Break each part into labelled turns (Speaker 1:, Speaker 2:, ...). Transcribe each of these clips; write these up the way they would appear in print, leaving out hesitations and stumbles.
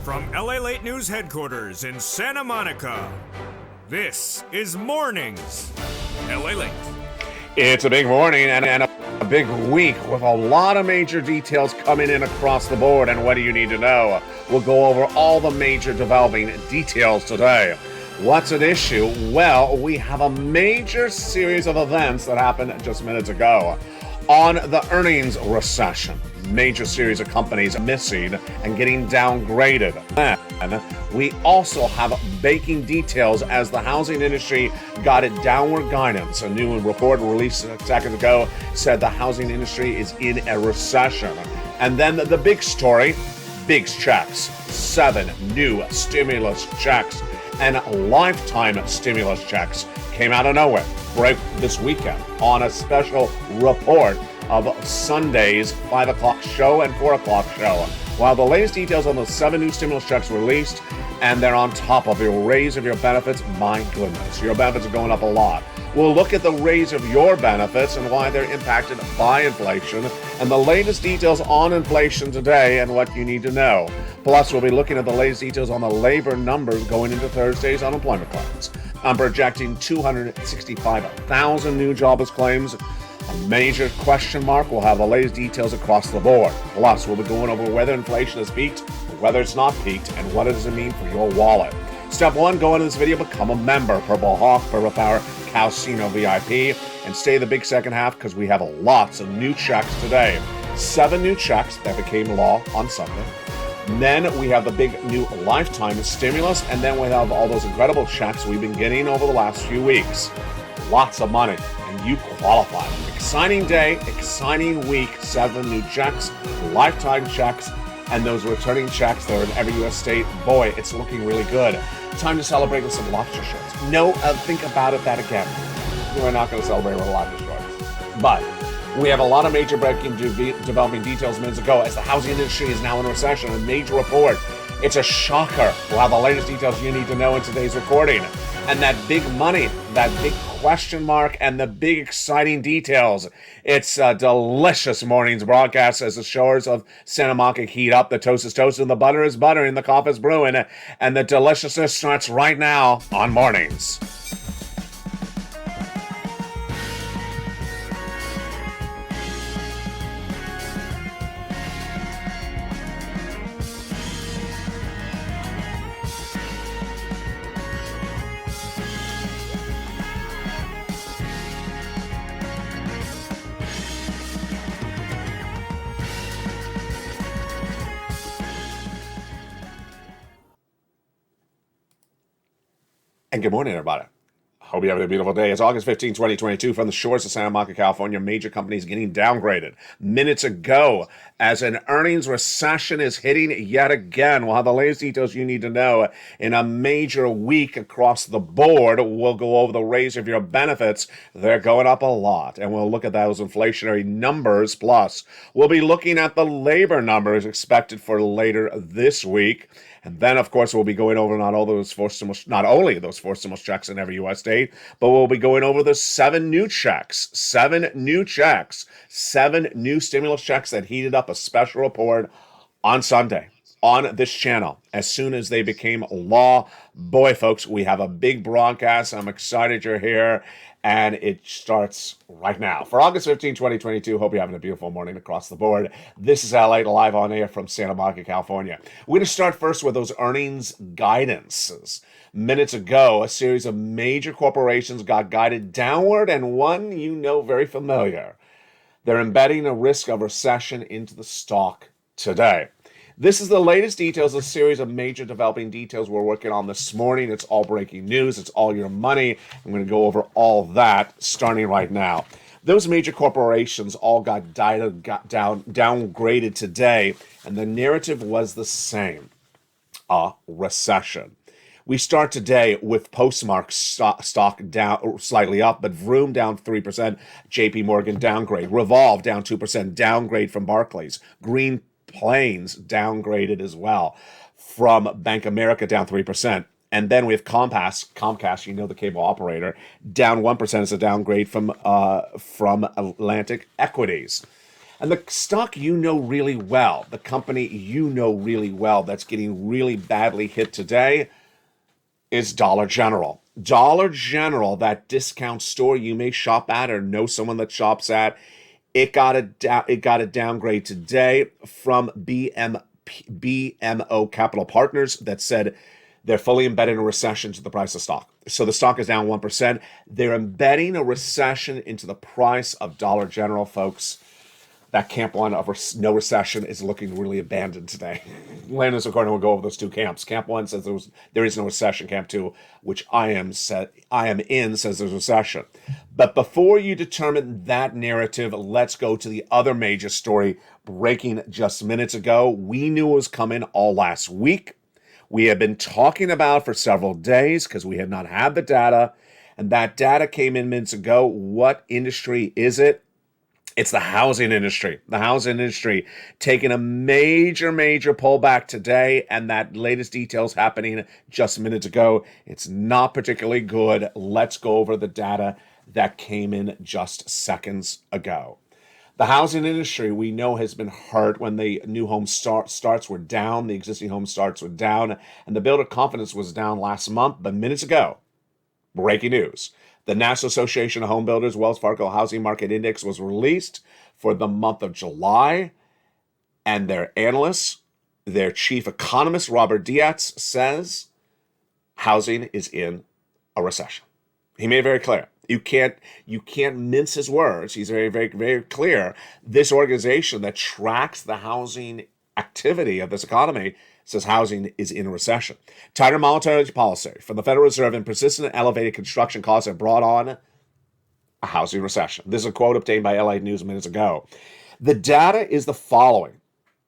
Speaker 1: From LALATE News headquarters in Santa Monica, this is Mornings LALATE.
Speaker 2: It's a big morning and a big week with a lot of major details coming in across the board. And what do you need to know? We'll go over all the major developing details today. What's at issue? Well, we have a major series of events that happened just minutes ago. On the earnings recession, major series of companies missing and getting downgraded. And we also have baking details as the housing industry got it downward guidance. A new report released a second ago said the housing industry is in a recession. And then the big story, big checks, 7 new stimulus checks and lifetime stimulus checks came out of nowhere. Break this weekend on a special report of Sunday's 5 o'clock show and 4 o'clock show. While the latest details on the 7 new stimulus checks were released, and they're on top of your raise of your benefits, my goodness, your benefits are going up a lot. We'll look at the raise of your benefits and why they're impacted by inflation, and the latest details on inflation today and what you need to know. Plus, we'll be looking at the latest details on the labor numbers going into Thursday's unemployment claims. I'm projecting 265,000 new jobless claims. A major question mark. We'll have the latest details across the board. Plus, we'll be going over whether inflation has peaked, or whether it's not peaked, and what does it mean for your wallet. Step 1, go into this video, become a member. Purple Hawk, Purple Power, Casino VIP, and stay the big second half because we have lots of new checks today. 7 new checks that became law on Sunday. Then we have the big new lifetime stimulus, and then we have all those incredible checks we've been getting over the last few weeks. Lots of money, and you qualify. Exciting day, exciting week, 7 new checks, lifetime checks, and those returning checks that are in every U.S. state. Boy, it's looking really good. Time to celebrate with some lobster shorts. No, think about it that again. We're not going to celebrate with lobster shorts. But we have a lot of major breaking developing details minutes ago as the housing industry is now in recession. A major report. It's a shocker. We'll have the latest details you need to know in today's recording. And that big money, that big question mark, and the big exciting details. It's a delicious morning's broadcast as the shores of Santa Monica heat up. The toast is toasted, and the butter is buttering, the coffee is brewing, and the deliciousness starts right now on Mornings. And good morning, everybody. Hope you have a beautiful day. It's August 15, 2022, from the shores of Santa Monica, California. Major companies getting downgraded minutes ago as an earnings recession is hitting yet again. We'll have the latest details you need to know in a major week across the board. We'll go over the raise of your benefits. They're going up a lot, and we'll look at those inflationary numbers. Plus, we'll be looking at the labor numbers expected for later this week. And then, of course, we'll be going over not only those forced stimulus checks in every U.S. state, but we'll be going over the 7 new checks, 7 new stimulus checks that heated up a special report on Sunday on this channel as soon as they became law. Boy, folks, we have a big broadcast. I'm excited you're here. And it starts right now. For August 15, 2022, hope you're having a beautiful morning across the board. This is LALATE live on air from Santa Monica, California. We're going to start first with those earnings guidances. Minutes ago, a series of major corporations got guided downward, and one you know very familiar. They're embedding a risk of recession into the stock today. This is the latest details, a series of major developing details we're working on this morning. It's all breaking news. It's all your money. I'm going to go over all that starting right now. Those major corporations all got downgraded today, and the narrative was the same, a recession. We start today with Postmark stock down slightly up, but Vroom down 3%, JP Morgan downgrade, Revolve down 2%, downgrade from Barclays, Green Plains downgraded as well, from Bank America down 3%. And then we have Comcast, you know, the cable operator, down 1% as a downgrade from Atlantic Equities. And the stock you know really well, the company you know really well that's getting really badly hit today is Dollar General. Dollar General, that discount store you may shop at or know someone that shops at, it got a downgrade today from BMO Capital Partners that said they're fully embedding a recession to the price of stock. So the stock is down 1%. They're embedding a recession into the price of Dollar General, folks. That camp one of no recession is looking really abandoned today. Landon's recording will go over those two camps. Camp one says there is no recession. Camp two, which I am in, says there's recession. But before you determine that narrative, let's go to the other major story breaking just minutes ago. We knew it was coming all last week. We have been talking about for several days because we had not had the data, and that data came in minutes ago. What industry is it? It's the housing industry. The housing industry taking a major pullback today, and that latest details happening just minutes ago. It's not particularly good. Let's go over the data that came in just seconds ago. The housing industry, we know, has been hurt when the new home starts were down, the existing home starts were down, and the builder confidence was down last month. But minutes ago, breaking news. The National Association of Home Builders Wells Fargo Housing Market Index was released for the month of July, and their analysts, their chief economist, Robert Dietz, says housing is in a recession. He made it very clear. You can't mince his words. He's very clear. This organization that tracks the housing activity of this economy says housing is in a recession. Tighter monetary policy from the Federal Reserve and persistent elevated construction costs have brought on a housing recession. This is a quote obtained by LA News minutes ago. The data is the following.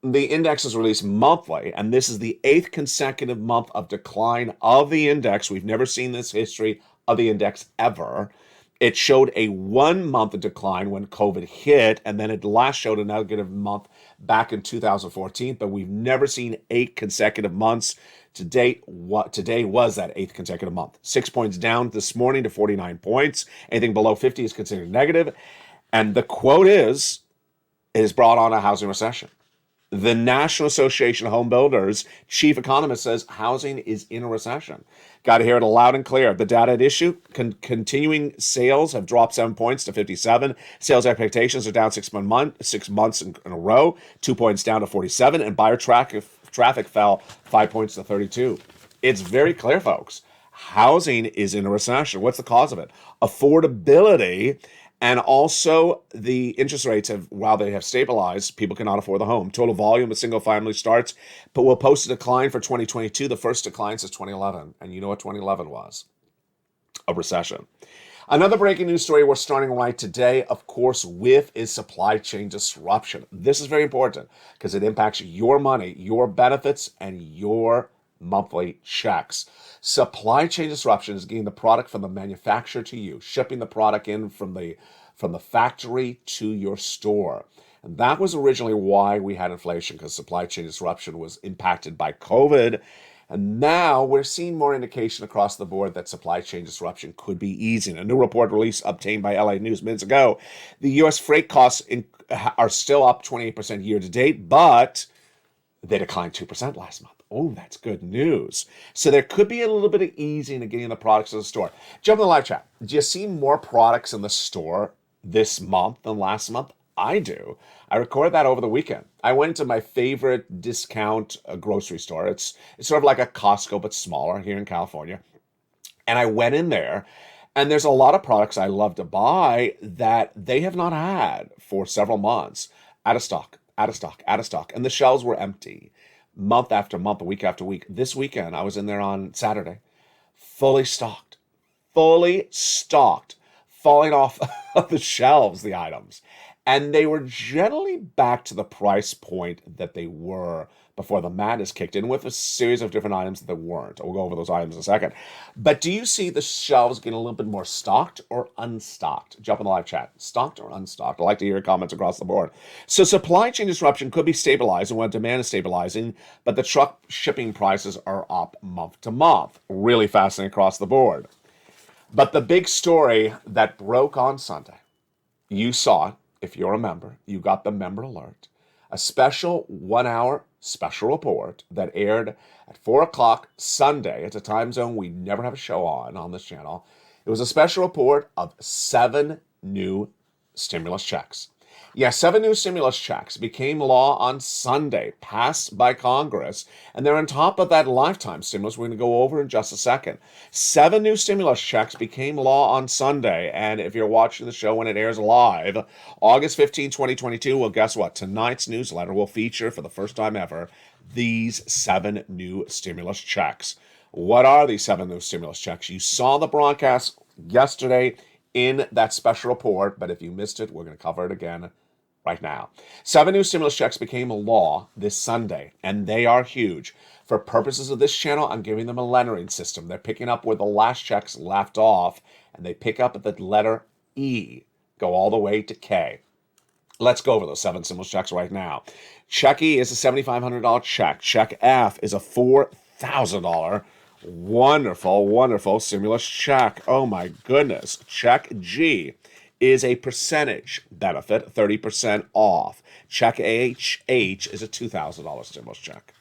Speaker 2: The index is released monthly, and this is the 8th consecutive month of decline of the index. We've never seen this history of the index ever. It showed a 1-month decline when COVID hit, and then it last showed a negative month back in 2014, but we've never seen 8 consecutive months. To date, today was that 8th consecutive month. 6 points down this morning to 49 points. Anything below 50 is considered negative. And the quote is, it has brought on a housing recession. The National Association of Home Builders chief economist says housing is in a recession. Got to hear it loud and clear. The data at issue, continuing sales have dropped 7 points to 57. Sales expectations are down 6 months in a row, 2 points down to 47. And buyer traffic fell 5 points to 32. It's very clear, folks. Housing is in a recession. What's the cause of it? Affordability. And also, the interest rates have, while they have stabilized, people cannot afford the home. Total volume of single-family starts, but will post a decline for 2022. The first decline since 2011. And you know what 2011 was? A recession. Another breaking news story we're starting right today, of course, with is supply chain disruption. This is very important because it impacts your money, your benefits, and your monthly checks. Supply chain disruption is getting the product from the manufacturer to you, shipping the product in from the factory to your store. And that was originally why we had inflation, because supply chain disruption was impacted by COVID. And now we're seeing more indication across the board that supply chain disruption could be easing. A new report release obtained by LA News minutes ago, the U.S. freight costs are still up 28% year to date, but they declined 2% last month. Oh, that's good news. So there could be a little bit of easing in getting the products to the store. Jump in the live chat. Do you see more products in the store this month than last month? I do. I recorded that over the weekend. I went to my favorite discount grocery store. It's sort of like a Costco, but smaller here in California. And I went in there, and there's a lot of products I love to buy that they have not had for several months. Out of stock. And the shelves were empty. Month after month, week after week. This weekend, I was in there on Saturday, fully stocked, falling off of the shelves, the items. And they were generally back to the price point that they were before the madness kicked in, with a series of different items that weren't. We'll go over those items in a second. But do you see the shelves getting a little bit more stocked or unstocked? Jump in the live chat. Stocked or unstocked? I'd like to hear your comments across the board. So supply chain disruption could be stabilizing when demand is stabilizing, but the truck shipping prices are up month to month. Really fascinating across the board. But the big story that broke on Sunday, you saw it. if you're a member, you got the member alert, a special 1 hour special report that aired at 4 o'clock Sunday. It's a time zone we never have a show on this channel. It was a special report of 7 new stimulus checks. Yes, 7 new stimulus checks became law on Sunday, passed by Congress, and they're on top of that lifetime stimulus we're going to go over in just a second. 7 new stimulus checks became law on Sunday, and if you're watching the show when it airs live, August 15, 2022, well, guess what? Tonight's newsletter will feature, for the first time ever, these 7 new stimulus checks. What are these 7 new stimulus checks? You saw the broadcast yesterday in that special report, but if you missed it, we're going to cover it again right now. 7 new stimulus checks became law this Sunday, and they are huge. For purposes of this channel, I'm giving them a lettering system. They're picking up where the last checks left off, and they pick up at the letter E, go all the way to K. Let's go over those 7 stimulus checks right now. Check E is a $7,500 check. Check F is a $4,000 wonderful, wonderful stimulus check. Oh my goodness. Check G is a percentage benefit, 30% off. Check H is a $2,000 stimulus check.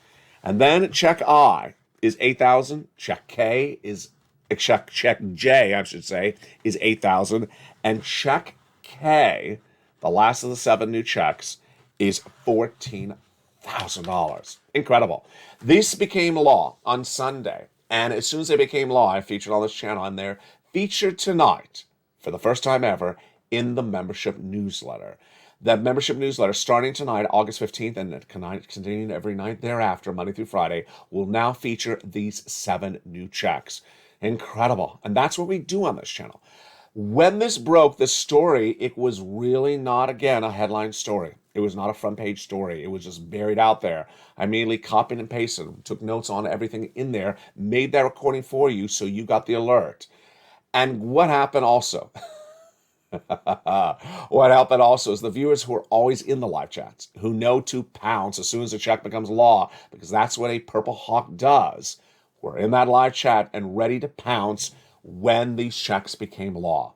Speaker 2: And then check I is $8,000. Check K is check J, I should say, is $8,000. And check K, the last of the 7 new checks, is $14,000. Incredible. These became law on Sunday. And as soon as they became law, I featured on this channel, and they're featured tonight for the first time ever in the membership newsletter. That membership newsletter, starting tonight, August 15th, and continuing every night thereafter, Monday through Friday, will now feature these 7 new checks. Incredible. And that's what we do on this channel. When this broke, the story, it was really not, again, a headline story. It was not a front page story. It was just buried out there. I immediately copied and pasted, took notes on everything in there, made that recording for you so you got the alert. And what happened also? What happened also is the viewers who are always in the live chats, who know to pounce as soon as the check becomes law, because that's what a Purple Hawk does. We're in that live chat and ready to pounce when these checks became law.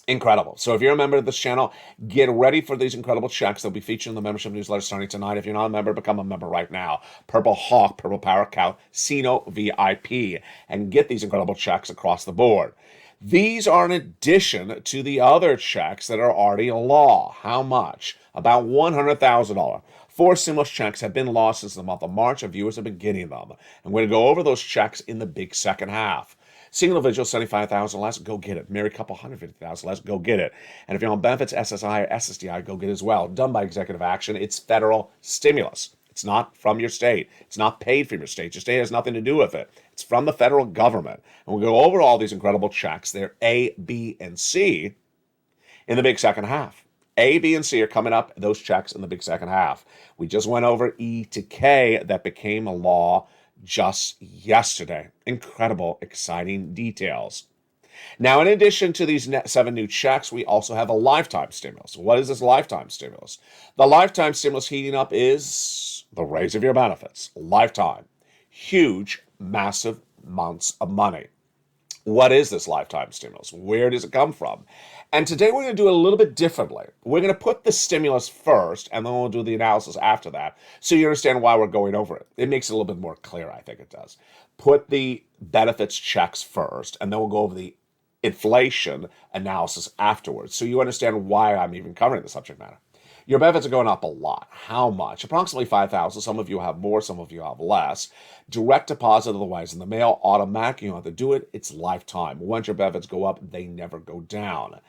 Speaker 2: Incredible. So if you're a member of this channel, get ready for these incredible checks. They'll be featured in the membership newsletter starting tonight. If you're not a member, become a member right now. Purple Hawk, Purple Power Cow, Sino VIP, and get these incredible checks across the board. These are in addition to the other checks that are already law. How much? About $100,000. 4 stimulus checks have been law since the month of March, and viewers have been getting them. I'm going to go over those checks in the big second half. Single individual, $75,000 less, go get it. Married couple, $150,000 less, go get it. And if you're on benefits, SSI or SSDI, go get it as well. Done by executive action. It's federal stimulus. It's not from your state. It's not paid from your state. Your state has nothing to do with it. It's from the federal government. And we'll go over all these incredible checks. They're A, B, and C in the big second half. A, B, and C are coming up, those checks in the big second half. We just went over E to K that became a law just yesterday. Incredible, exciting details. Now, in addition to these 7 new checks, we also have a lifetime stimulus. What is this lifetime stimulus? The lifetime stimulus heating up is the raise of your benefits. Lifetime. Huge, massive amounts of money. What is this lifetime stimulus? Where does it come from? And today we're going to do it a little bit differently. We're going to put the stimulus first, and then we'll do the analysis after that, so you understand why we're going over it. It makes it a little bit more clear, I think it does. Put the benefits checks first, and then we'll go over the inflation analysis afterwards, so you understand why I'm even covering the subject matter. Your benefits are going up a lot. How much? Approximately $5,000. Some of you have more, some of you have less. Direct deposit, otherwise in the mail, automatic. You don't have to do it. It's lifetime. Once your benefits go up, they never go down.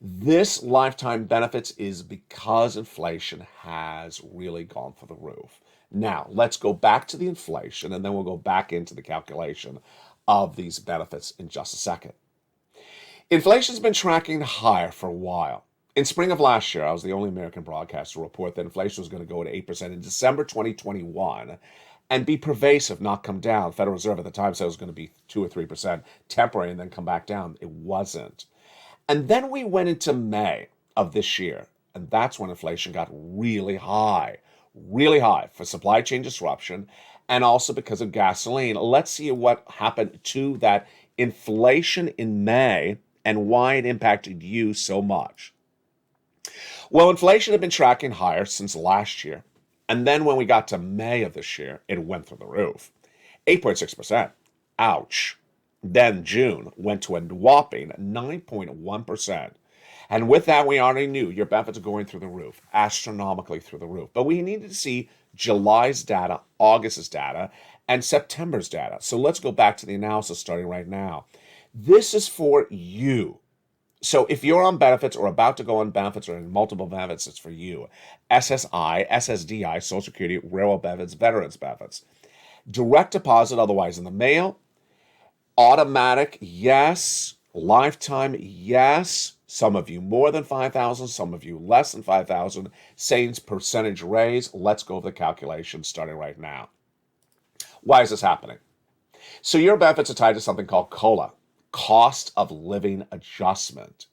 Speaker 2: This lifetime benefits is because inflation has really gone through the roof. Now, let's go back to the inflation, and then we'll go back into the calculation of these benefits in just a second. Inflation's been tracking higher for a while. In spring of last year, I was the only American broadcaster to report that inflation was going to go to 8% in December 2021 and be pervasive, not come down. Federal Reserve at the time said it was going to be 2 or 3% temporary and then come back down. It wasn't. And then we went into May of this year, and that's when inflation got really high for supply chain disruption and also because of gasoline. Let's see what happened to that inflation in May and why it impacted you so much. Well, inflation had been tracking higher since last year. And then when we got to May of this year, it went through the roof. 8.6%. Ouch. Then June went to a whopping 9.1%. And with that, we already knew your benefits are going through the roof, astronomically through the roof. But we needed to see July's data, August's data, and September's data. So let's go back to the analysis starting right now. This is for you. So if you're on benefits or about to go on benefits or in multiple benefits, it's for you. SSI, SSDI, Social Security, Railroad benefits, Veterans benefits. Direct deposit, otherwise in the mail. Automatic, yes. Lifetime, yes. Some of you more than 5,000, some of you less than 5,000. Same percentage raise. Let's go over the calculation starting right now. Why is this happening? So your benefits are tied to something called COLA, cost of living adjustment.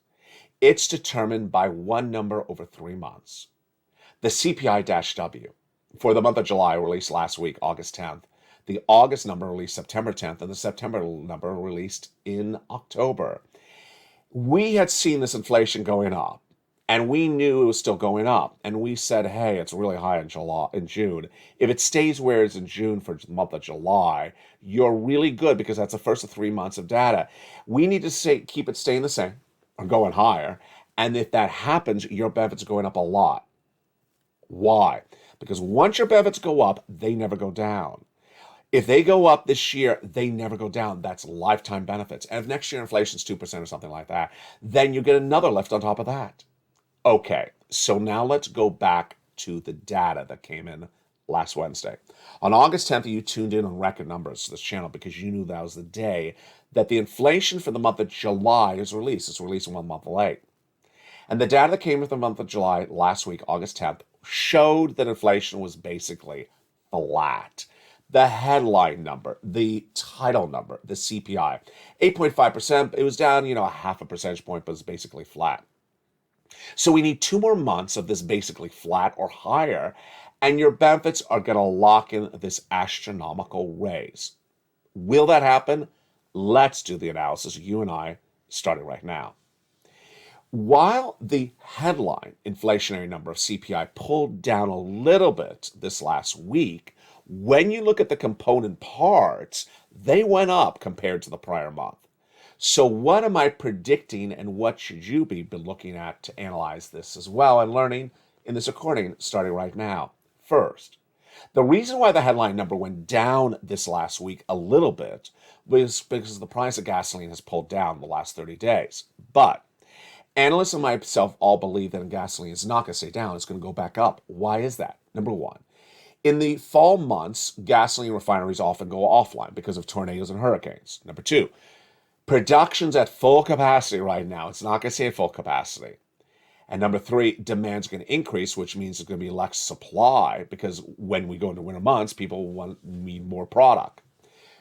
Speaker 2: It's determined by one number over 3 months. The CPI-W for the month of July released last week, August 10th. The August number released September 10th, and the September number released in October. We had seen this inflation going up, and we knew it was still going up. And we said, hey, it's really high in June. If it stays where it's in June for the month of July, you're really good because that's the first of 3 months of data. We need to keep it staying the same or going higher. And if that happens, your benefits are going up a lot. Why? Because once your benefits go up, they never go down. If they go up this year, they never go down. That's lifetime benefits. And if next year inflation is 2% or something like that, then you get another lift on top of that. Okay, so now let's go back to the data that came in last Wednesday. On August 10th, you tuned in on record numbers to this channel because you knew that was the day that the inflation for the month of July is released. It's released 1 month late. And the data that came in for the month of July last week, August 10th, showed that inflation was basically flat. The headline number, the title number, the CPI, 8.5%. It was down, a half a percentage point, but it's basically flat. So we need 2 more months of this basically flat or higher, and your benefits are going to lock in this astronomical raise. Will that happen? Let's do the analysis, you and I, starting right now. While the headline inflationary number of CPI pulled down a little bit this last week, when you look at the component parts, they went up compared to the prior month. So what am I predicting and what should you be looking at to analyze this as well and learning in this recording starting right now? First, the reason why the headline number went down this last week a little bit was because the price of gasoline has pulled down the last 30 days. But analysts and myself all believe that gasoline is not going to stay down. It's going to go back up. Why is that? Number one, in the fall months, gasoline refineries often go offline because of tornadoes and hurricanes. Number two, production's at full capacity right now. It's not going to stay at full capacity. And number three, demand's going to increase, which means there's going to be less supply because when we go into winter months, people need more product.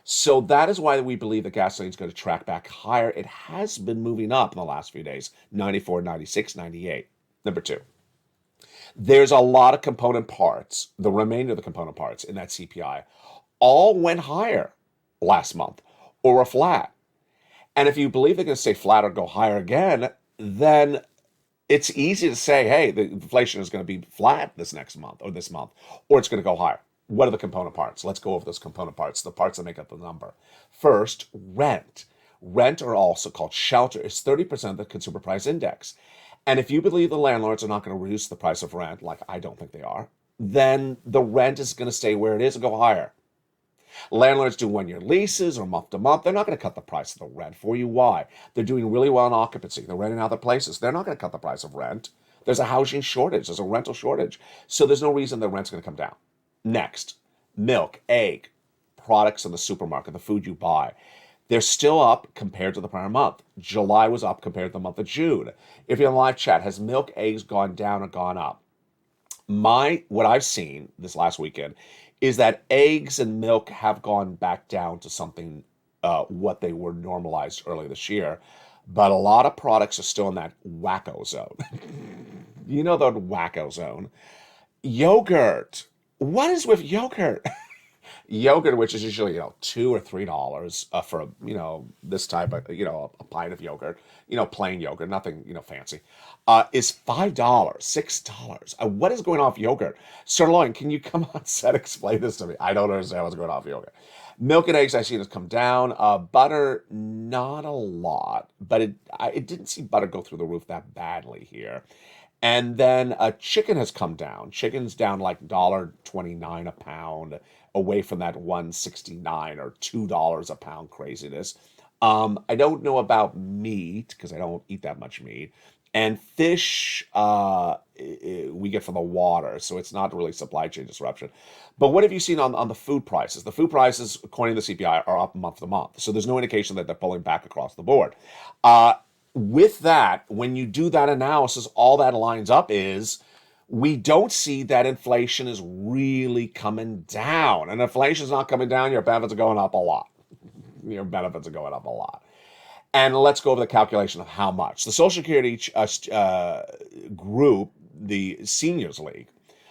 Speaker 2: So that is why we believe that gasoline is going to track back higher. It has been moving up in the last few days, 94, 96, 98. Number two, there's a lot of component parts, the remainder of the component parts in that CPI, all went higher last month or were flat. And if you believe they're going to stay flat or go higher again, then it's easy to say, hey, the inflation is going to be flat this next month, or it's going to go higher. What are the component parts? Let's go over those component parts, the parts that make up the number. First, rent. Rent, or also called shelter, is 30% of the consumer price index. And if you believe the landlords are not going to reduce the price of rent, like I don't think they are, then the rent is going to stay where it is and go higher. Landlords do 1-year leases or month to month. They're not going to cut the price of the rent for you. Why? They're doing really well in occupancy. They're renting other places. They're not going to cut the price of rent. There's a housing shortage. There's a rental shortage. So there's no reason the rent's going to come down. Next, milk, egg, products in the supermarket, the food you buy. They're still up compared to the prior month. July was up compared to the month of June. If you're in live chat, has milk, eggs gone down or gone up? What I've seen this last weekend is that eggs and milk have gone back down to something what they were normalized earlier this year. But a lot of products are still in that wacko zone. You know the wacko zone. Yogurt. What is with yogurt? Yogurt, which is usually, $2 or $3 for, this type of, a pint of yogurt, plain yogurt, nothing, fancy, is $5, $6. What is going on with yogurt? Sirloin, can you come on set, explain this to me? I don't understand what's going on with yogurt. Milk and eggs, I've seen has come down. Butter, not a lot, but it didn't see butter go through the roof that badly here. And then chicken has come down. Chicken's down like $1.29 a pound, away from that 169 or $2 a pound craziness. I don't know about meat because I don't eat that much meat. And fish, we get from the water, so it's not really supply chain disruption. But what have you seen on the food prices? The food prices, according to the CPI, are up month to month. So there's no indication that they're pulling back across the board. With that, when you do that analysis, all that lines up is we don't see that inflation is really coming down. And inflation is not coming down, your benefits are going up a lot. Your benefits are going up a lot. And let's go over the calculation of how much. The Social Security group, the Seniors League,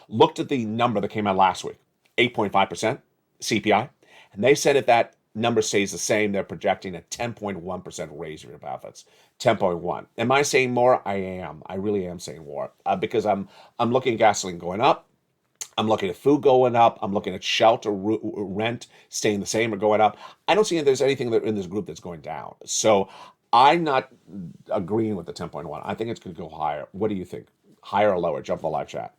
Speaker 2: looked at the number that came out last week, 8.5% CPI. And they said if that number stays the same, they're projecting a 10.1% raise of your benefits. 10.1. Am I saying more? I am. I really am saying more because I'm looking at gasoline going up. I'm looking at food going up. I'm looking at shelter rent staying the same or going up. I don't see if there's anything in this group that's going down. So I'm not agreeing with the 10.1. I think it's going to go higher. What do you think? Higher or lower? Jump in the live chat.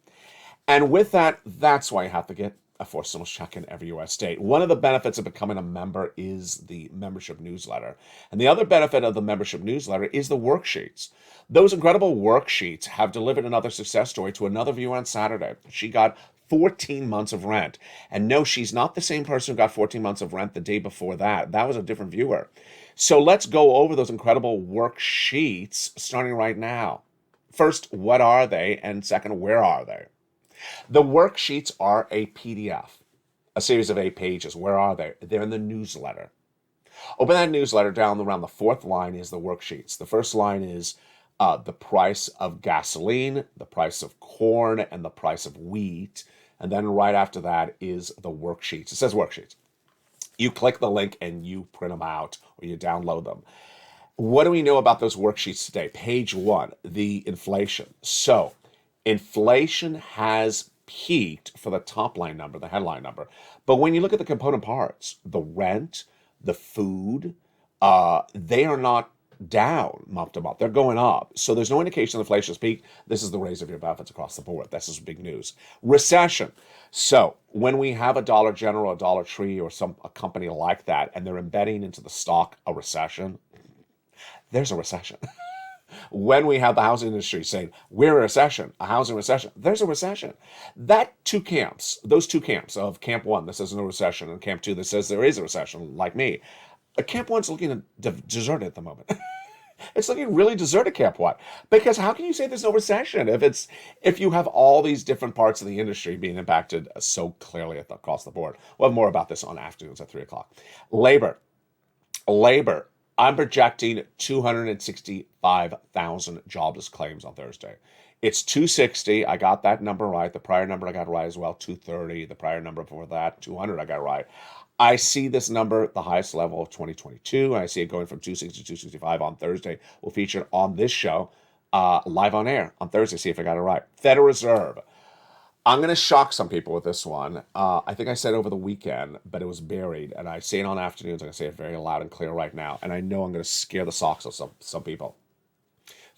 Speaker 2: And with that, that's why you have to get a forced stimulus check in every U.S. state. One of the benefits of becoming a member is the membership newsletter. And the other benefit of the membership newsletter is the worksheets. Those incredible worksheets have delivered another success story to another viewer on Saturday. She got 14 months of rent. And no, she's not the same person who got 14 months of rent the day before that. That was a different viewer. So let's go over those incredible worksheets starting right now. First, what are they? And second, where are they? The worksheets are a PDF, a series of 8 pages. Where are they? They're in the newsletter. Open that newsletter. Down around the 4th line is the worksheets. The first line is the price of gasoline, the price of corn, and the price of wheat. And then right after that is the worksheets. It says worksheets. You click the link and you print them out or you download them. What do we know about those worksheets today? Page 1, the inflation. So inflation has peaked for the top line number, the headline number. But when you look at the component parts, the rent, the food, they are not down month to month. They're going up. So there's no indication inflation has peaked. This is the raise of your benefits across the board. This is big news. Recession. So when we have a Dollar General, a Dollar Tree, or a company like that, and they're embedding into the stock a recession, there's a recession. When we have the housing industry saying, we're in a recession, a housing recession, there's a recession. Those two camps of Camp 1 that says no recession and Camp 2 that says there is a recession, like me, Camp 1's looking deserted at the moment. It's looking really deserted, Camp 1. Because how can you say there's no recession if you have all these different parts of the industry being impacted so clearly across the board? We'll have more about this on afternoons at 3 o'clock. Labor. I'm projecting 265,000 jobless claims on Thursday. It's 260. I got that number right. The prior number I got right as well, 230. The prior number before that, 200, I got right. I see this number at the highest level of 2022, and I see it going from 260 to 265 on Thursday. We'll feature it on this show live on air on Thursday, see if I got it right. Federal Reserve. I'm going to shock some people with this one. I think I said over the weekend, but it was buried, and I say it on afternoons. I'm going to say it very loud and clear right now, and I know I'm going to scare the socks off some people.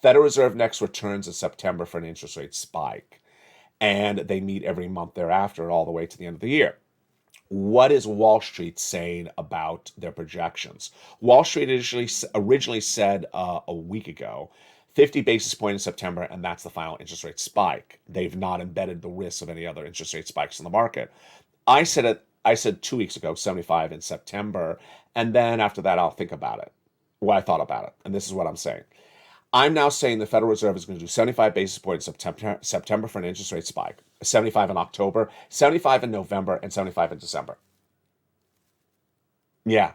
Speaker 2: Federal Reserve next returns in September for an interest rate spike, and they meet every month thereafter all the way to the end of the year. What is Wall Street saying about their projections? Wall Street originally said a week ago 50 basis points in September, and that's the final interest rate spike. They've not embedded the risk of any other interest rate spikes in the market. I said 2 weeks ago, 75 in September, and then after that, I'll think about it, what I thought about it, and this is what I'm saying. I'm now saying the Federal Reserve is going to do 75 basis points in September for an interest rate spike, 75 in October, 75 in November, and 75 in December. Yeah,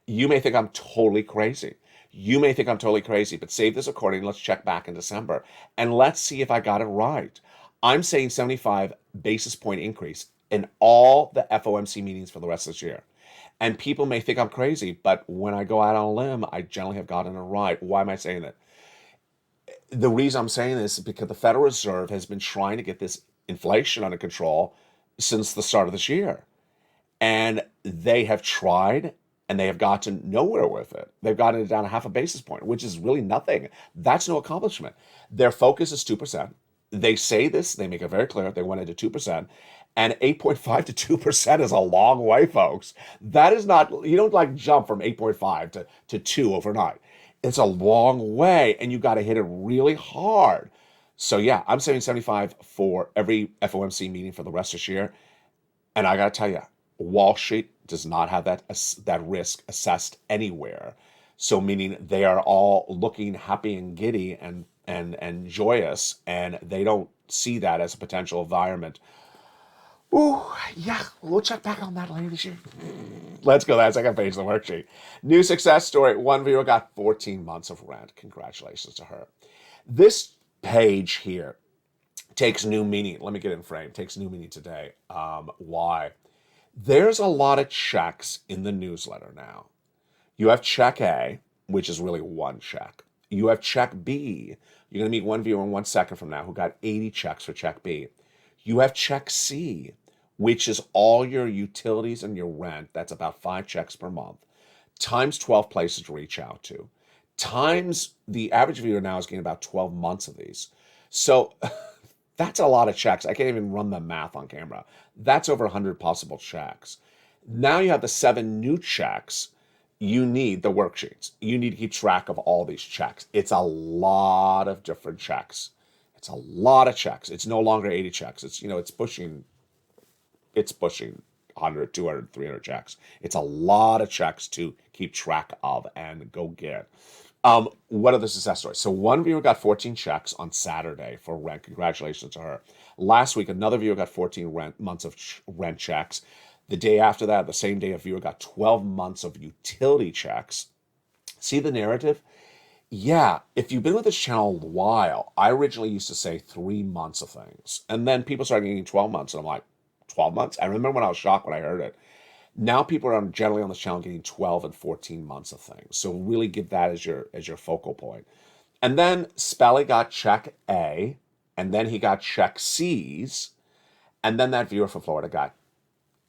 Speaker 2: you may think I'm totally crazy. But save this recording. Let's check back in December. And let's see if I got it right. I'm saying 75 basis point increase in all the FOMC meetings for the rest of this year. And people may think I'm crazy, but when I go out on a limb, I generally have gotten it right. Why am I saying that? The reason I'm saying this is because the Federal Reserve has been trying to get this inflation under control since the start of this year. And they have tried and they have gotten nowhere with it. They've gotten it down a half a basis point, which is really nothing. That's no accomplishment. Their focus is 2%. They say this, they make it very clear. They went into 2%. And 8.5 to 2% is a long way, folks. That is not, you don't like jump from 8.5 to 2 overnight. It's a long way, and you got to hit it really hard. So, yeah, I'm saying 75 for every FOMC meeting for the rest of this year. And I got to tell you, Wall Street does not have that risk assessed anywhere. So, meaning they are all looking happy and giddy and joyous, and they don't see that as a potential environment. Ooh, yeah, we'll check back on that later this year. Let's go to that second page of the worksheet. New success story. One viewer got 14 months of rent. Congratulations to her. This page here takes new meaning. Let me get in frame. Takes new meaning today. Why? There's a lot of checks in the newsletter now. You have check A, which is really one check. You have check B. You're going to meet one viewer in 1 second from now who got 80 checks for check B. You have check C, which is all your utilities and your rent. That's about 5 checks per month, times 12 places to reach out to, times the average viewer now is getting about 12 months of these. So that's a lot of checks. I can't even run the math on camera. That's over 100 possible checks. Now you have the 7 new checks. You need the worksheets. You need to keep track of all these checks. It's a lot of different checks. It's a lot of checks. It's no longer 80 checks. It's pushing 100, 200, 300 checks. It's a lot of checks to keep track of and go get. What are the success stories? So one viewer got 14 checks on Saturday for rent. Congratulations to her. Last week, another viewer got 14 months of rent checks. The day after that, the same day, a viewer got 12 months of utility checks. See the narrative? Yeah, if you've been with this channel a while, I originally used to say 3 months of things. And then people started getting 12 months. And I'm like, 12 months? I remember when I was shocked when I heard it. Now people are generally on this channel getting 12 and 14 months of things. So really give that as your focal point. And then Spelly got check A, and then he got check C's, and then that viewer from Florida got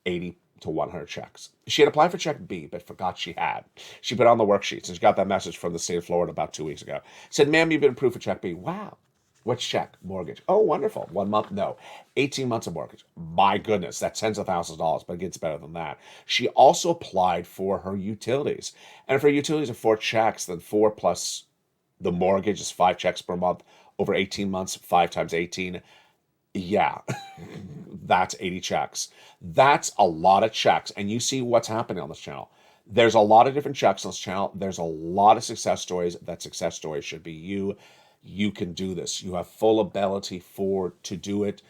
Speaker 2: 80 to 100 checks. She had applied for check B, but forgot she had. She put on the worksheets, and she got that message from the state of Florida about 2 weeks ago. Said, ma'am, you've been approved for check B. Wow. What's check? Mortgage. Oh, wonderful. 1 month? No. 18 months of mortgage. My goodness, that's tens of thousands of dollars, but it gets better than that. She also applied for her utilities. And if her utilities are 4 checks, then 4 plus the mortgage is 5 checks per month over 18 months, 5 times 18. Yeah, that's 80 checks. That's a lot of checks. And you see what's happening on this channel. There's a lot of different checks on this channel. There's a lot of success stories. That success story should be you. You can do this. You have full ability to do it.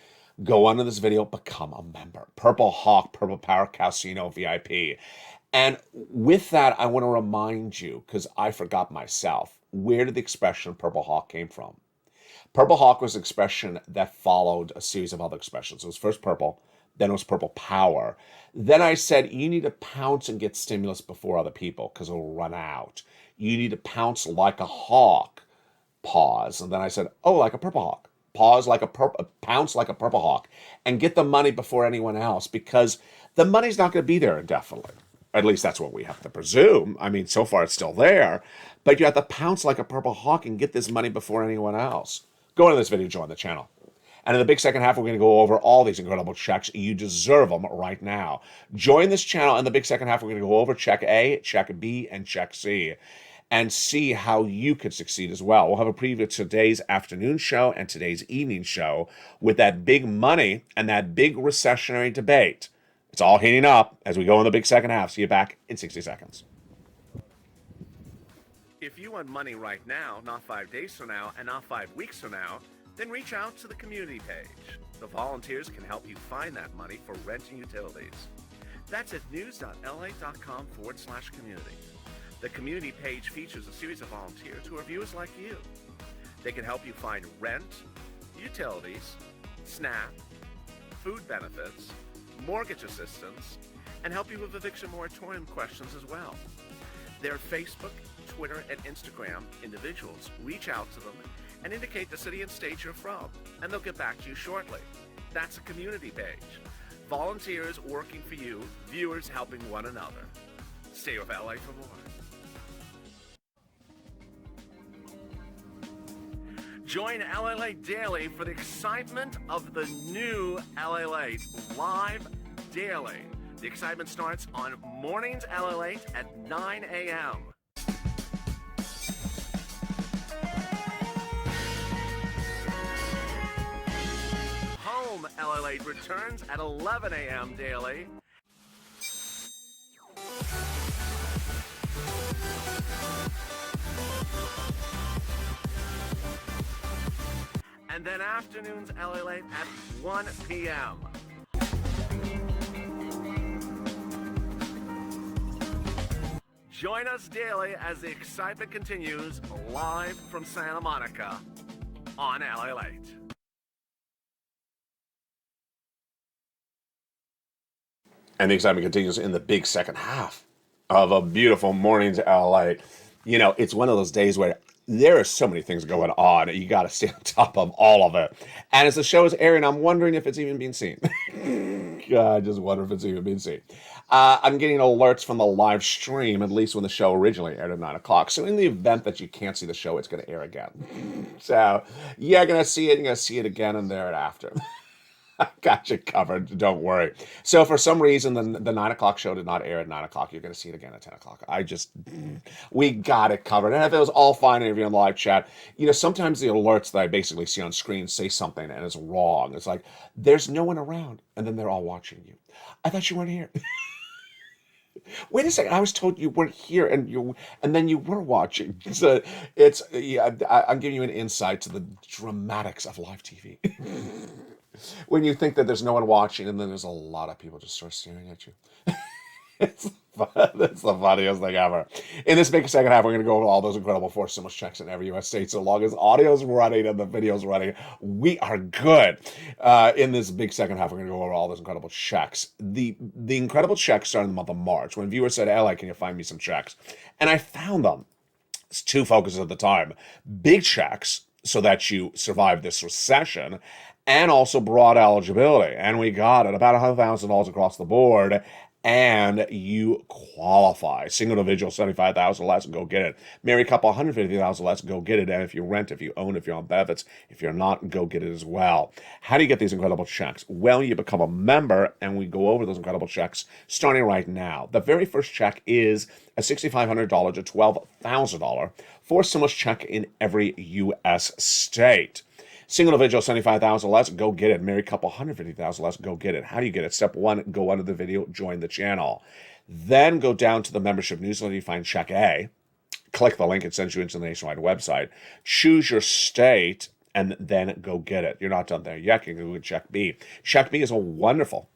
Speaker 2: Go under this video, become a member. Purple Hawk, Purple Power Casino VIP. And with that, I want to remind you, because I forgot myself, where did the expression Purple Hawk came from? Purple Hawk was an expression that followed a series of other expressions. It was first purple, then it was purple power. Then I said, you need to pounce and get stimulus before other people because it'll run out. You need to pounce like a hawk. Pause. And then I said, oh, like a purple hawk. Pounce like a purple hawk and get the money before anyone else because the money's not going to be there indefinitely. At least that's what we have to presume. I mean, so far it's still there, but you have to pounce like a purple hawk and get this money before anyone else. Go into this video, join the channel. And in the big second half, we're going to go over all these incredible checks. You deserve them right now. Join this channel. In the big second half, we're going to go over check A, check B, and check C, and see how you could succeed as well. We'll have a preview of today's afternoon show and today's evening show with that big money and that big recessionary debate. It's all heating up as we go in the big second half. See you back in 60 seconds.
Speaker 3: If you want money right now, not 5 days from now, and not 5 weeks from now, then reach out to the community page. The volunteers can help you find that money for rent and utilities. That's at news.la.com/community. The community page features a series of volunteers who are viewers like you. They can help you find rent, utilities, SNAP, food benefits, mortgage assistance, and help you with eviction moratorium questions as well. Their Facebook, Twitter, and Instagram individuals reach out to them and indicate the city and state you're from, and they'll get back to you shortly. That's a community page. Volunteers working for you, viewers helping one another. Stay with LA for more. Join LALATE Daily for the excitement of the new LALATE live daily. The excitement starts on Mornings LALATE at 9 a.m. Home LALATE returns at 11 a.m. daily. And then afternoons LALATE at 1 p.m. Join us daily as the excitement continues live from Santa Monica on LALATE.
Speaker 2: And the excitement continues in the big second half of a beautiful Mornings LALATE. You know, it's one of those days where there are so many things going on. You got to stay on top of all of it. And as the show is airing, I'm wondering if it's even being seen. I just wonder if it's even being seen. I'm getting alerts from the live stream, at least when the show originally aired at 9 o'clock. So in the event that you can't see the show, it's going to air again. So you're going to see it. You're going to see it again and thereafter. I got you covered. Don't worry. So for some reason, the 9 o'clock show did not air at 9 o'clock. You're going to see it again at 10 o'clock. We got it covered. And if it was all fine and if you're in the live chat, you know, sometimes the alerts that I basically see on screen say something and it's wrong. It's like, there's no one around. And then they're all watching you. I thought you weren't here. Wait a second. I was told you weren't here and then you were watching. So I'm giving you an insight to the dramatics of live TV. When you think that there's no one watching and then there's a lot of people just start staring at you. It's the funniest thing ever. In this big second half, we're going to go over all those incredible forced stimulus checks in every U.S. state. So long as audio's running and the video's running, we are good. In this big second half, we're going to go over all those incredible checks. The incredible checks started in the month of March when viewers said, "LA, can you find me some checks?" And I found them. It's two focuses at the time. Big checks so that you survive this recession, and also broad eligibility. And we got it, about $100,000 across the board, and you qualify. Single individual, $75,000 less, go get it. Married couple, $150,000 less, go get it. And if you rent, if you own, if you're on benefits, if you're not, go get it as well. How do you get these incredible checks? Well, you become a member, and we go over those incredible checks starting right now. The very first check is a $6,500 to $12,000 forced stimulus check in every U.S. state. Single individual, $75,000 less, go get it. Married couple, $150,000 less, go get it. How do you get it? Step one, go under the video, join the channel. Then go down to the membership newsletter, you find Check A. Click the link, it sends you into the nationwide website. Choose your state, and then go get it. You're not done there yet. You can go with Check B. Check B is a wonderful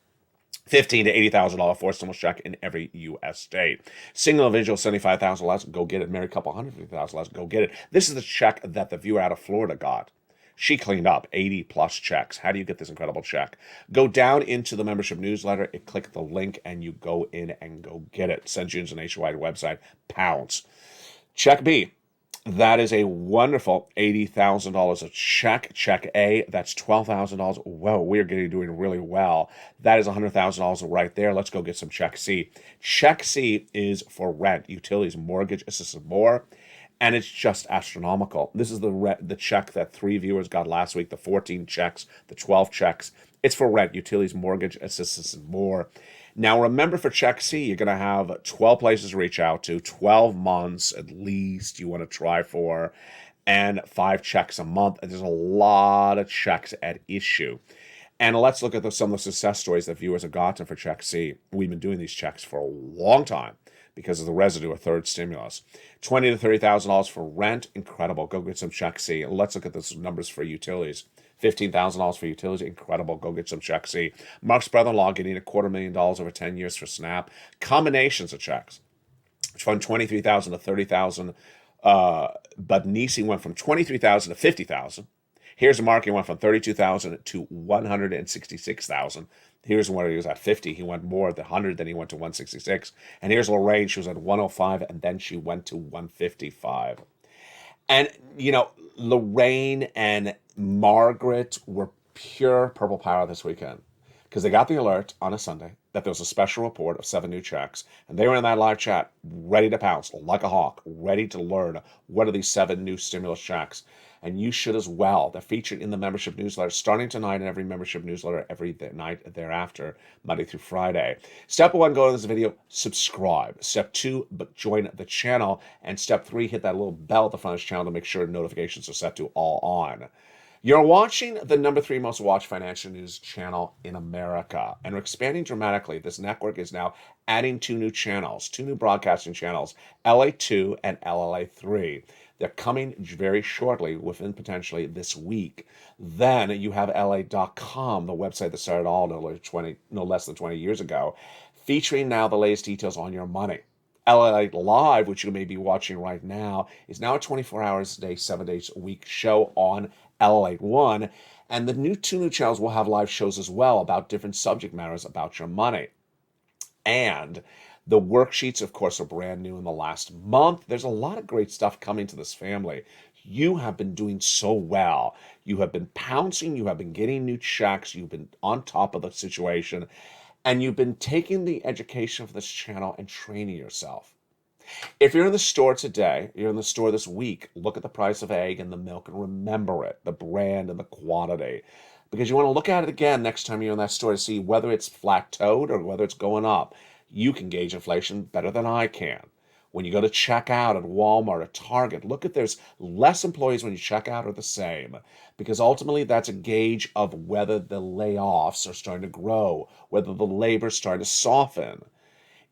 Speaker 2: $15,000 to $80,000 forced stimulus check in every U.S. state. Single individual, $75,000 less, go get it. Married couple, $150,000 less, go get it. This is the check that the viewer out of Florida got. She cleaned up 80 plus checks. How do you get this incredible check? Go down into the membership newsletter, click the link, and you go in and go get it. Send you into the nationwide website. Pounds. Check B. That is a wonderful $80,000 a check. Check A, that's $12,000. Whoa, we're doing really well. That is $100,000 right there. Let's go get some Check C. Check C is for rent, utilities, mortgage, assisted more. And it's just astronomical. This is the check that 3 viewers got last week, the 14 checks, the 12 checks. It's for rent, utilities, mortgage, assistance, and more. Now, remember, for Check C, you're going to have 12 places to reach out to, 12 months at least you want to try for, and 5 checks a month. And there's a lot of checks at issue. And let's look at some of the success stories that viewers have gotten for Check C. We've been doing these checks for a long time because of the residue of third stimulus. $20,000 to $30,000 for rent, incredible. Go get some Check C. Let's look at the numbers for utilities. $15,000 for utilities, incredible. Go get some Check C. Mark's brother-in-law getting $250,000 over 10 years for SNAP. Combinations of checks, which went $23,000 to $30,000. But Nisi went from $23,000 to $50,000. Here's a mark. He went from 32,000 to 166,000. Here's where he was at 50. He went more at the 100, then he went to 166. And here's Lorraine. She was at 105, and then she went to 155. And, Lorraine and Margaret were pure purple power this weekend because they got the alert on a Sunday that there was a special report of 7 new checks, and they were in that live chat ready to pounce like a hawk, ready to learn what are these 7 new stimulus checks. And you should as well. They're featured in the membership newsletter starting tonight, and every membership newsletter every night thereafter, Monday through Friday. Step 1, go to this video, subscribe. Step 2, join the channel. And step 3, hit that little bell at the front of this channel to make sure notifications are set to all on. You're watching the number 3 most watched financial news channel in America, and we're expanding dramatically. This network is now adding 2 new channels, 2 new broadcasting channels, LA2 and LALATE. They're coming very shortly, within potentially this week. Then you have LA.com, the website that started all no less than 20 years ago, featuring now the latest details on your money. LA Live, which you may be watching right now, is now a 24 hours a day, 7 days a week show on LA1. And the 2 new channels will have live shows as well about different subject matters about your money. And the worksheets, of course, are brand new in the last month. There's a lot of great stuff coming to this family. You have been doing so well. You have been pouncing. You have been getting new checks. You've been on top of the situation. And you've been taking the education of this channel and training yourself. If you're in the store today, you're in the store this week, look at the price of egg and the milk and remember it, the brand and the quantity. Because you want to look at it again next time you're in that store to see whether it's flat-toed or whether it's going up. You can gauge inflation better than I can. When you go to check out at Walmart or Target, look at there's less employees when you check out or the same, because ultimately that's a gauge of whether the layoffs are starting to grow, whether the labor is starting to soften.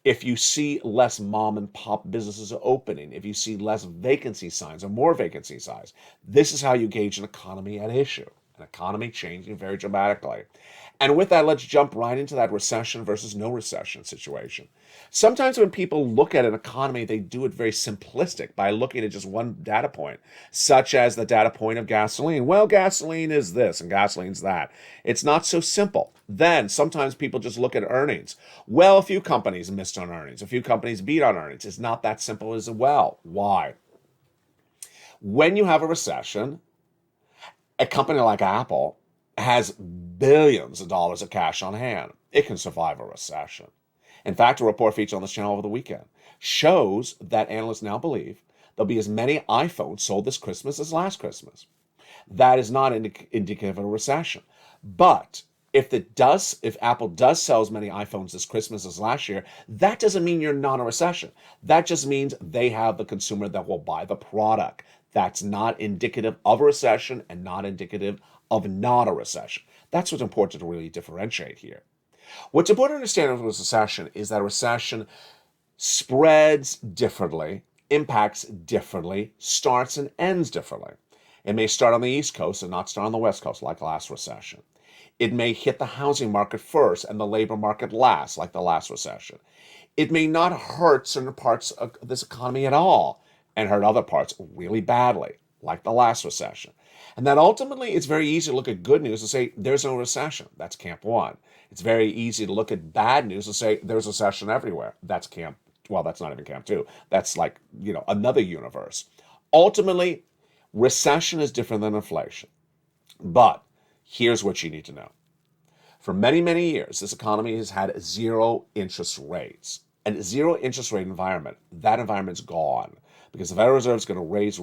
Speaker 2: If you see less mom and pop businesses opening, if you see less vacancy signs or more vacancy signs, this is how you gauge an economy at issue, an economy changing very dramatically. And with that, let's jump right into that recession versus no recession situation. Sometimes when people look at an economy, they do it very simplistic by looking at just one data point, such as the data point of gasoline. Well, gasoline is this and gasoline's that. It's not so simple. Then sometimes people just look at earnings. Well, a few companies missed on earnings. A few companies beat on earnings. It's not that simple as well. Why? When you have a recession, a company like Apple has billions of dollars of cash on hand. It can survive a recession. In fact, a report featured on this channel over the weekend shows that analysts now believe there'll be as many iPhones sold this Christmas as last Christmas. That is not indicative of a recession. But if Apple does sell as many iPhones this Christmas as last year, that doesn't mean you're not in a recession. That just means they have the consumer that will buy the product. That's not indicative of a recession and not indicative of not a recession. That's what's important to really differentiate here. What's important to understand with a recession is that a recession spreads differently, impacts differently, starts and ends differently. It may start on the East Coast and not start on the West Coast like last recession. It may hit the housing market first and the labor market last like the last recession. It may not hurt certain parts of this economy at all and hurt other parts really badly like the last recession. And then ultimately, it's very easy to look at good news and say, there's no recession. That's camp 1. It's very easy to look at bad news and say, there's a recession everywhere. That's that's not even camp 2. That's like, another universe. Ultimately, recession is different than inflation. But here's what you need to know. For many, many years, this economy has had 0 interest rates. And a 0 interest rate environment, that environment's gone. Because the Federal Reserve is going to raise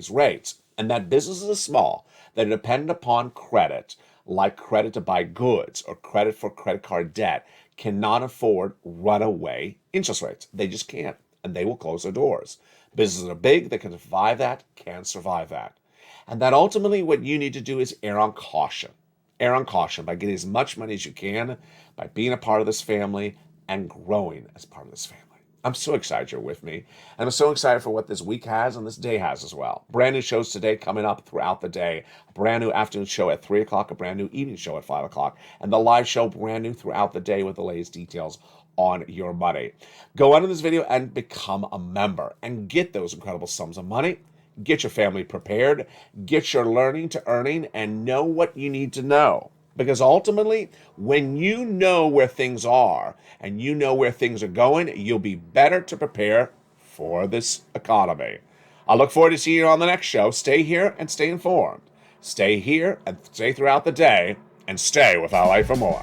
Speaker 2: rates. And that businesses are small, that are dependent upon credit, like credit to buy goods or credit for credit card debt, cannot afford runaway interest rates. They just can't, and they will close their doors. Businesses are big, they can survive that, can survive that. And that ultimately what you need to do is err on caution. Err on caution by getting as much money as you can, by being a part of this family, and growing as part of this family. I'm so excited you're with me. And I'm so excited for what this week has and this day has as well. Brand new shows today coming up throughout the day. A brand new afternoon show at 3 o'clock, a brand new evening show at 5 o'clock, and the live show brand new throughout the day with the latest details on your money. Go under this video and become a member and get those incredible sums of money. Get your family prepared, get your learning to earning, and know what you need to know. Because ultimately, when you know where things are and you know where things are going, you'll be better to prepare for this economy. I look forward to seeing you on the next show. Stay here and stay informed. Stay here and stay throughout the day, and stay with LA for more.